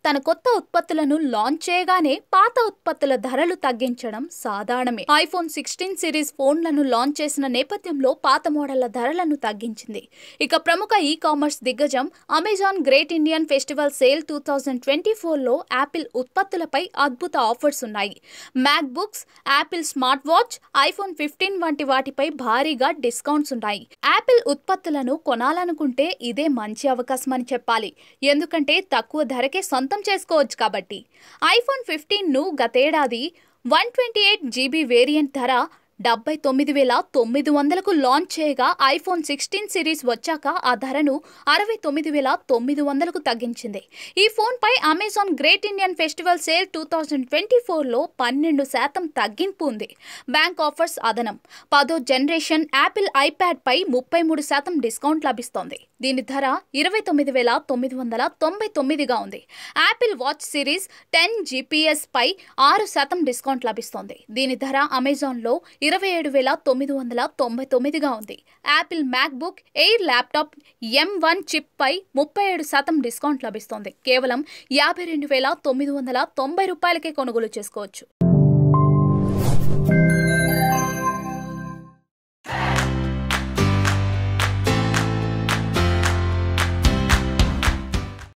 తన కొత్త ఉత్పత్తులను లాంచ్ చేయగానే పాత ఉత్పత్తుల ధరలు తగ్గించడం సాధారణమే. ఐఫోన్ 16 సిరీస్ ఫోన్లను లాంచ్ చేసిన నేపథ్యంలో పాత మోడళ్ల ధరలను తగ్గించింది. ఇక ప్రముఖ ఈ-కామర్స్ దిగ్గజం Amazon great Indian festival sale 2024లో యాపిల్ ఉత్పత్తులపై అద్భుత ఆఫర్స్ ఉన్నాయి. MacBooks, Apple smart watch, iPhone 15 వంటి వాటిపై భారీగా డిస్కౌంట్స్ ఉన్నాయి. యాపిల్ ఉత్పత్తులను కొనాలనుకుంటే ఇదే మంచి అవకాశం అని చెప్పాలి. ఎందుకంటే తక్కువ ధరకే సొంతం చేసుకోవచ్చు కాబట్టి. ఐఫోన్ 15ను గతేడాది 128GB వేరియంట్ ధర 79,900కు లాంచ్ చేయగా ఐఫోన్ 16 సిరీస్ వచ్చాక ఆ ధరను 69,900కు తగ్గించింది. ఈ ఫోన్పై Amazon great Indian festival sale 2024లో 12% తగ్గింపు ఉంది. బ్యాంక్ ఆఫర్స్ అదనం. 10వ జనరేషన్ యాపిల్ ఐప్యాడ్ పై 33% డిస్కౌంట్ లభిస్తోంది. దీని ధర 29,999గా ఉంది. యాపిల్ వాచ్ సిరీస్ 10 GPS పై 6% డిస్కౌంట్ లభిస్తోంది. దీని ధర అమెజాన్లో 27,999గా ఉంది. Apple MacBook air laptop M1 chip పై 37% డిస్కౌంట్ లభిస్తోంది. కేవలం 52,990 రూపాయలకే కొనుగోలు చేసుకోవచ్చు.